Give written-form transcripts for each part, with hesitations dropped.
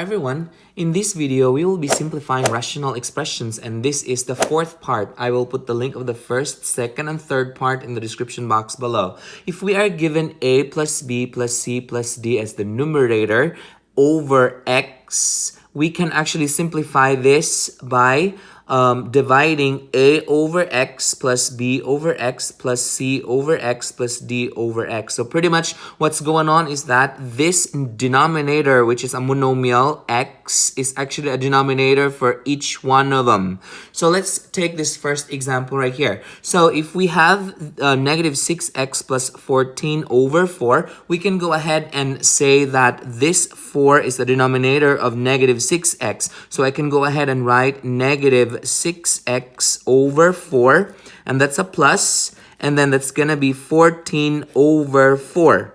everyone, in this video we will be simplifying rational expressions, and this is the fourth part. I will put the link of the first, second, and third part in the description box below. If we are given a plus b plus c plus d as the numerator over x, we can actually simplify this by dividing a over x plus b over x plus c over x plus d over x. So pretty much what's going on is that this denominator, which is a monomial, x, is actually a denominator for each one of them. So let's take this first example right here. So if we have negative 6x plus 14 over 4, we can go ahead and say that this 4 is the denominator of negative 6x. So I can go ahead and write negative 6x over 4, and that's a plus, and then that's gonna be 14 over 4.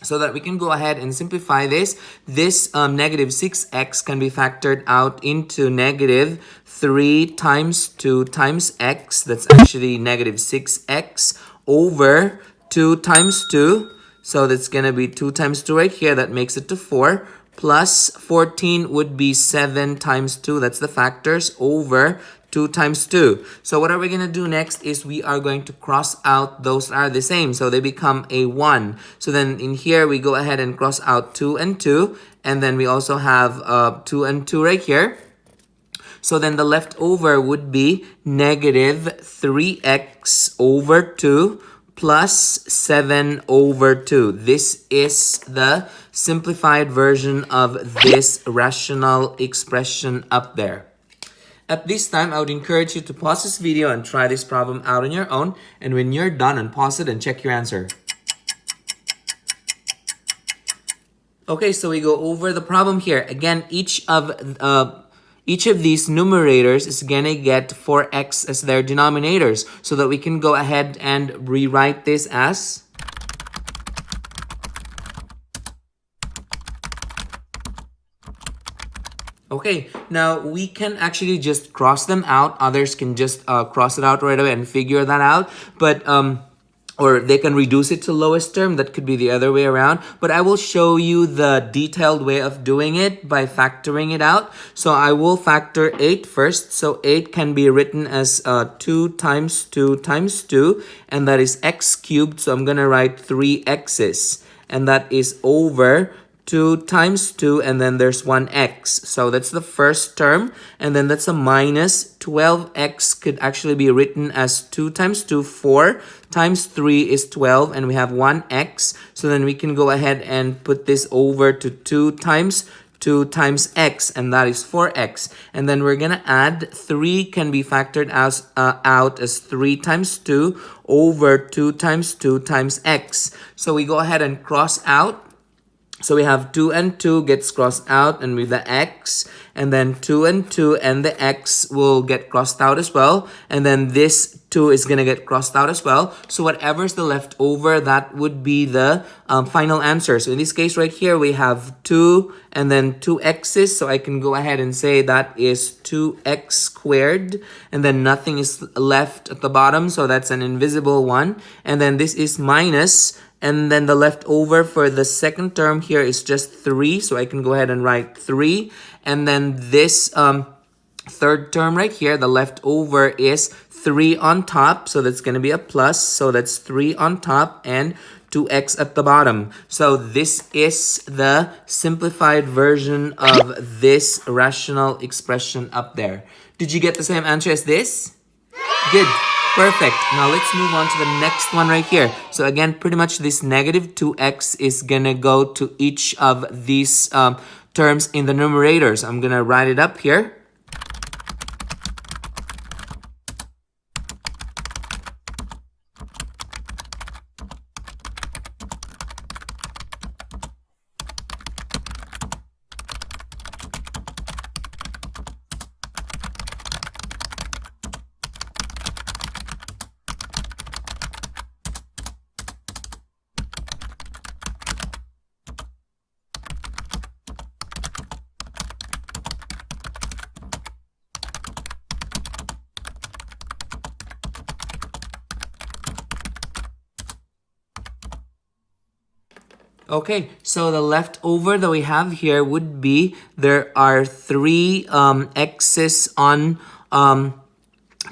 So that we can go ahead and simplify this. This negative 6x can be factored out into negative 3 times 2 times x. That's actually negative 6x over 2 times 2. So that's gonna be 2 times 2 right here. That makes it to 4. Plus 14 would be 7 times 2. That's the factors over 2 times 2. So what are we going to do next is we are going to cross out those are the same. So they become a 1. So then in here we go ahead and cross out 2 and 2. And then we also have 2 and 2 right here. So then the leftover would be negative 3x over 2 plus 7 over 2. This is the simplified version of this rational expression up there. At this time, I would encourage you to pause this video and try this problem out on your own. And when you're done, unpause it and check your answer. Okay, so we go over the problem here. Again, each of these numerators is gonna get 4x as their denominators, so that we can go ahead and rewrite this as okay. Now we can actually just cross them out. Others can just cross it out right away and figure that out, but or they can reduce it to lowest term. That could be the other way around. But I will show you the detailed way of doing it by factoring it out. So I will factor 8 first. So 8 can be written as 2 times 2 times 2. And that is x cubed. So I'm going to write 3x's. And that is over 2 times 2, and then there's 1x. So that's the first term, and then that's a minus 12x could actually be written as 2 times 2, 4 times 3 is 12, and we have 1x. So then we can go ahead and put this over to 2 times x, and that is 4x. And then we're gonna add 3 can be factored as out as 3 times 2 over 2 times 2 times x. So we go ahead and cross out. So we have 2 and 2 gets crossed out, and with the x, and then 2 and 2 and the x will get crossed out as well, and then this 2 is going to get crossed out as well. So whatever's the leftover, that would be the final answer. So in this case right here, we have 2 and then 2x's, so I can go ahead and say that is 2x squared, and then nothing is left at the bottom, so that's an invisible one, and then this is minus. And then the leftover for the second term here is just 3. So I can go ahead and write 3. And then this third term right here, the leftover is 3 on top. So that's going to be a plus. So that's 3 on top and 2x at the bottom. So this is the simplified version of this rational expression up there. Did you get the same answer as this? Good. Perfect. Now let's move on to the next one right here. So again, pretty much this negative 2x is gonna go to each of these terms in the numerators. I'm gonna write it up here. Okay, so the leftover that we have here would be there are three x's on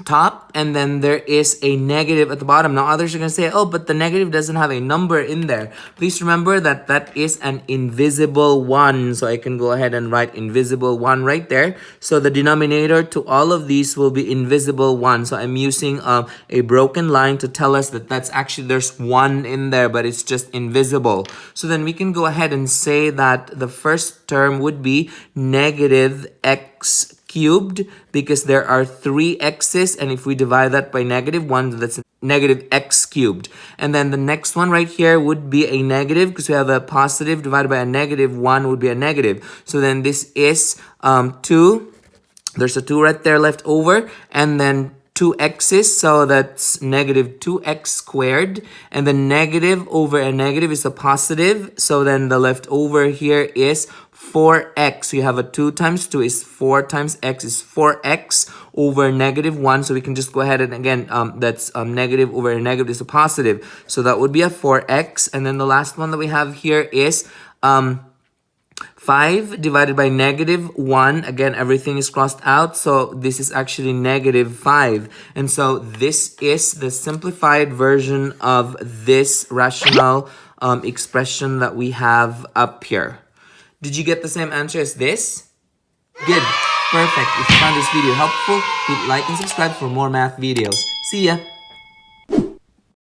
top, and then there is a negative at the bottom. Now others are going to say, oh, but the negative doesn't have a number in there. Please remember that that is an invisible one. So I can go ahead and write invisible one right there. So the denominator to all of these will be invisible one. So I'm using a broken line to tell us that that's actually, there's one in there, but it's just invisible. So then we can go ahead and say that the first term would be negative x cubed, because there are three x's, and if we divide that by -1, that's negative x cubed. And then the next one right here would be a negative, because we have a positive divided by a -1 would be a negative. So then this is 2. There's a 2 right there left over, and then 2 x's, so that's negative 2x squared, and the negative over a negative is a positive, so then the leftover here is 4x. So you have a 2 times 2 is 4 times x is 4x over -1. So we can just go ahead and again, that's negative over a negative is a positive. So that would be a 4x. And then the last one that we have here is 5 divided by -1. Again, everything is crossed out. So this is actually -5. And so this is the simplified version of this rational expression that we have up here. Did you get the same answer as this? Good. Perfect. If you found this video helpful, hit like and subscribe for more math videos. See ya!